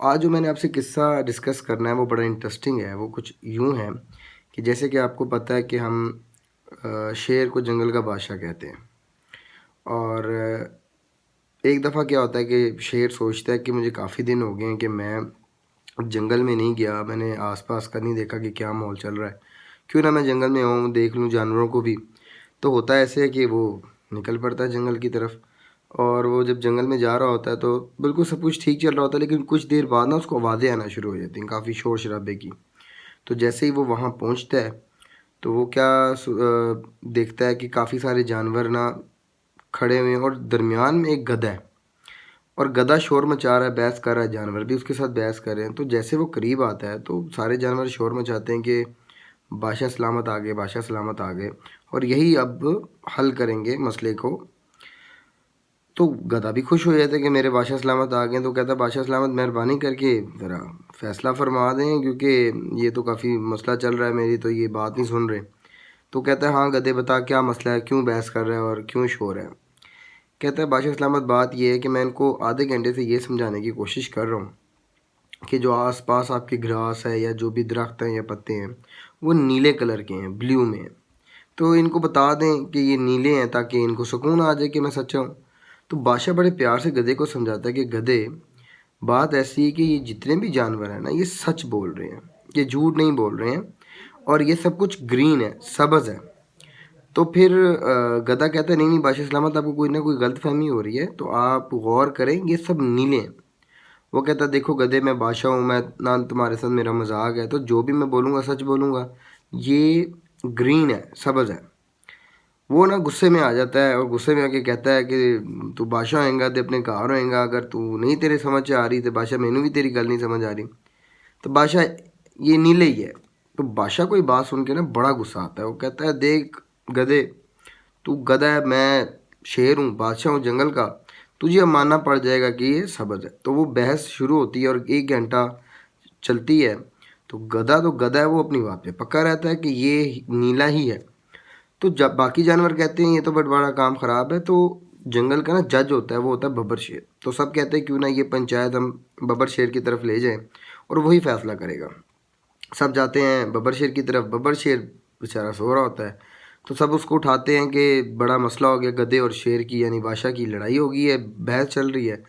आज जो मैंने आपसे किस्सा डिस्कस करना है वो बड़ा इंटरेस्टिंग है। वो कुछ यूँ है कि जैसे कि आपको पता है कि हम शेर को जंगल का बादशाह कहते हैं। और एक दफ़ा क्या होता है कि शेर सोचता है कि मुझे काफ़ी दिन हो गए हैं कि मैं जंगल में नहीं गया, मैंने आसपास का नहीं देखा कि क्या माहौल चल रहा है। क्यों ना मैं जंगल में आऊँ, देख लूँ जानवरों को भी। तो होता ऐसे है कि वो निकल पड़ता है जंगल की तरफ। और वो जब जंगल में जा रहा होता है तो बिल्कुल सब कुछ ठीक चल रहा होता है, लेकिन कुछ देर बाद ना उसको आवाज़ें आना शुरू हो जाती हैं, काफ़ी शोर शराबे की। तो जैसे ही वो वहाँ पहुँचता है तो वो देखता है कि काफ़ी सारे जानवर ना खड़े हुए हैं और दरमियान में एक गधा है। और गधा शोर मचा रहा है, बहस कर रहा है, जानवर भी उसके साथ बहस कर रहे हैं। तो जैसे वो करीब आता है तो सारे जानवर शोर मचाते हैं कि बादशाह सलामत आ गए, बादशाह सलामत आ गए, और यही अब हल करेंगे मसले को। तो गधा भी खुश हो जाता है कि मेरे बादशाह सलामत आ गए। तो कहता है बादशाह सलामत, मेहरबानी करके ज़रा फैसला फरमा दें, क्योंकि ये तो काफ़ी मसला चल रहा है, मेरी तो ये बात नहीं सुन रहे। तो कहता है हाँ गधे, बता क्या मसला है, क्यों बहस कर रहा है और क्यों शोर है। कहता है बादशाह सलामत, बात ये है कि मैं इनको आधे घंटे से ये समझाने की कोशिश कर रहा हूँ कि जो आसपास आपके ग्रास है या जो भी दरख्त हैं या पत्ते हैं वो नीले कलर के हैं, ब्लू में हैं। तो इनको बता दें कि ये नीले हैं ताकि इनको सुकून आ जाए कि मैं सच्चा हूँ। तो बादशाह बड़े प्यार से गधे को समझाता है कि गधे, बात ऐसी है कि ये जितने भी जानवर हैं ना, ये सच बोल रहे हैं, ये झूठ नहीं बोल रहे हैं, और ये सब कुछ ग्रीन है, सब्ज़ है। तो फिर गधा कहता है नहीं नहीं बादशाह सलामत, आपको कोई ना कोई गलतफहमी हो रही है, तो आप गौर करें, ये सब नीले हैं। वो कहता है देखो गधे, मैं बादशाह हूँ, मैं ना तुम्हारे साथ मेरा मजाक है, तो जो भी मैं बोलूँगा सच बोलूँगा। ये ग्रीन है, सब्ज़ है। वो ना गुस्से में आ जाता है और गुस्से में आके कहता है कि तू बादशाह होएगा तो अपने घर होएगा, अगर तू नहीं तेरे समझ आ रही तो बादशाह मैनू भी तेरी गल नहीं समझ आ रही। तो बादशाह ये नीले ही है। तो बादशाह को ये बात सुन के ना बड़ा गुस्सा आता है। वो कहता है देख गधे, तू गधा है, मैं शेर हूँ, बादशाह हूँ जंगल का, तुझे अब मानना पड़ जाएगा कि ये सब्ज़ है। तो वो बहस शुरू होती है और 1 घंटा चलती है। तो गधा है, वो अपनी बात पे पक्का रहता है कि ये नीला ही है। तो जब बाकी जानवर कहते हैं ये तो बड़ा काम ख़राब है, तो जंगल का ना जज होता है, वो होता है बब्बर शेर। तो सब कहते हैं क्यों ना ये पंचायत हम बब्बर शेर की तरफ ले जाएं और वही फैसला करेगा। सब जाते हैं बब्बर शेर की तरफ। बब्बर शेर बेचारा सो रहा होता है। तो सब उसको उठाते हैं कि बड़ा मसला हो गया, गधे और शेर की यानी बादशाह की लड़ाई हो गई है, बहस चल रही है,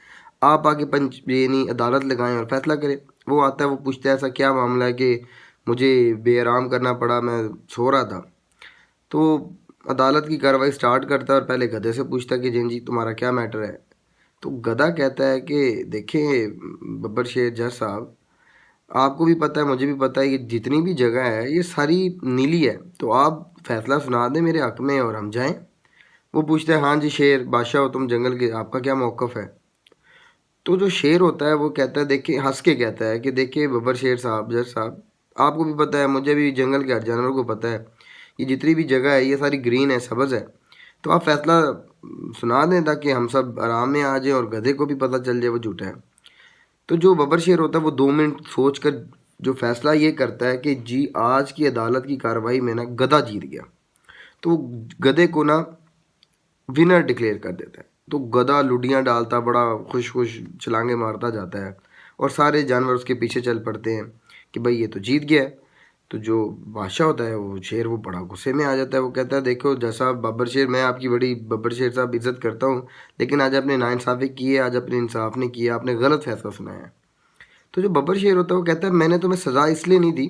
आप आके पंच यानी अदालत लगाएं और फैसला करें। वो आता है, वो पूछता है ऐसा क्या मामला है कि मुझे बेआराम करना पड़ा, मैं सो रहा था। तो अदालत की कार्रवाई स्टार्ट करता है और पहले गधे से पूछता है कि जी तुम्हारा क्या मैटर है। तो गधा कहता है कि देखें बब्बर शेर जज साहब, आपको भी पता है मुझे भी पता है कि जितनी भी जगह है ये सारी नीली है, तो आप फैसला सुना दें मेरे हक में और हम जाएं। वो पूछता है हाँ जी शेर बादशाह हो तुम जंगल के, आपका क्या मौक़िफ़ है। तो जो शेर होता है वो कहता है, देखिए हंस के कहता है कि देखिए बब्बर शेर साहब, जज साहब, आपको भी पता है, मुझे भी जंगल के हर जानवर को पता है, ये जितनी भी जगह है ये सारी ग्रीन है, सब्ज़ है। तो आप फैसला सुना दें ताकि हम सब आराम में आ जाएं और गधे को भी पता चल जाए वो झूठा है। तो जो बब्बर शेर होता है वो 2 मिनट सोच कर जो फैसला ये करता है कि जी आज की अदालत की कार्रवाई में ना गधा जीत गया। तो गधे को ना विनर डिक्लेयर कर देता है। तो गधा लुडियाँ डालता बड़ा खुश खुश छलांगे मारता जाता है और सारे जानवर उसके पीछे चल पड़ते हैं कि भाई ये तो जीत गया है। तो जो बादशाह होता है वो शेर, वो बड़ा गुस्से में आ जाता है। वो कहता है देखो जैसा बब्बर शेर, मैं आपकी बड़ी बब्बर शेर साहब इज़्ज़त करता हूँ, लेकिन आज आपने नाइंसाफ़ी की है, आज अपने इंसाफ नहीं किया, आपने गलत फैसला सुनाया है। तो जो बब्बर शेर होता है वो कहता है मैंने तुम्हें सज़ा इसलिए नहीं दी,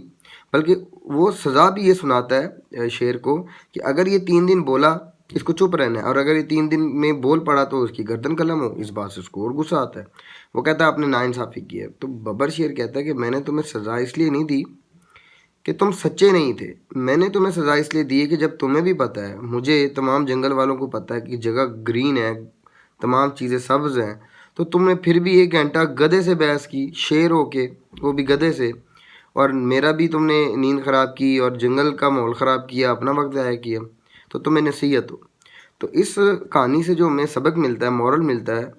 बल्कि वो सज़ा भी ये सुनाता है शेर को कि अगर ये 3 दिन बोला इसको चुप रहना है, और अगर ये 3 दिन में बोल पड़ा तो उसकी गर्दन कलम हो। इस बात से उसको और गुस्सा आता है। वो कहता है आपने नाइंसाफ़ी की है। तो बब्बर शेर कहता है कि मैंने तुम्हें सज़ा इसलिए नहीं दी कि तुम सच्चे नहीं थे, मैंने तुम्हें सज़ा इसलिए दी है कि जब तुम्हें भी पता है, मुझे, तमाम जंगल वालों को पता है कि जगह ग्रीन है, तमाम चीज़ें सब्ज़ हैं, तो तुमने फिर भी 1 घंटा गधे से बहस की, शेर होके, वो भी गधे से, और मेरा भी तुमने नींद ख़राब की और जंगल का माहौल ख़राब किया, अपना वक्त ज़ाया किया। तो तुम्हें नसीहत हो। तो इस कहानी से जो हमें सबक मिलता है, मॉरल मिलता है,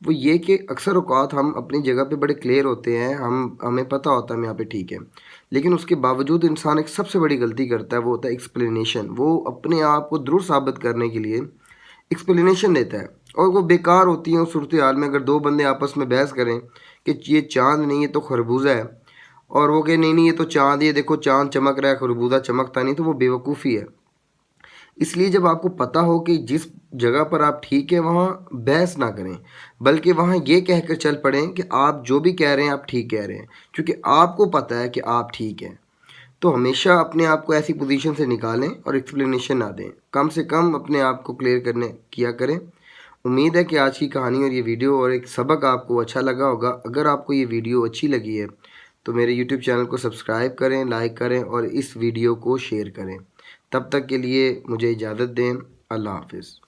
वो ये कि अक्सर औक़ात हम अपनी जगह पे बड़े क्लियर होते हैं, हमें पता होता है हम यहाँ पे ठीक है, लेकिन उसके बावजूद इंसान एक सबसे बड़ी गलती करता है, वो होता है एक्सप्लेनेशन। वो अपने आप को दुरुस्त साबित करने के लिए एक्सप्लेनेशन देता है और वो बेकार होती है। उस सूरत हाल में अगर 2 बंदे आपस में बहस करें कि ये चाँद नहीं, ये तो खरबूजा है, और वो कहे नहीं नहीं ये तो चाँद है, ये देखो चाँद चमक रहा है, खरबूजा चमकता नहीं, तो वो बेवकूफ़ी है। इसलिए जब आपको पता हो कि जिस जगह पर आप ठीक है वहाँ बहस ना करें, बल्कि वहाँ ये कहकर चल पड़ें कि आप जो भी कह रहे हैं आप ठीक कह रहे हैं, क्योंकि आपको पता है कि आप ठीक हैं। तो हमेशा अपने आप को ऐसी पोजीशन से निकालें और एक्सप्लेनेशन ना दें, कम से कम अपने आप को क्लियर करने किया करें। उम्मीद है कि आज की कहानी और ये वीडियो और एक सबक आपको अच्छा लगा होगा। अगर आपको ये वीडियो अच्छी लगी है तो मेरे यूट्यूब चैनल को सब्सक्राइब करें, लाइक करें और इस वीडियो को शेयर करें। तब तक के लिए मुझे इजाज़त दें। अल्लाह हाफ़िज़।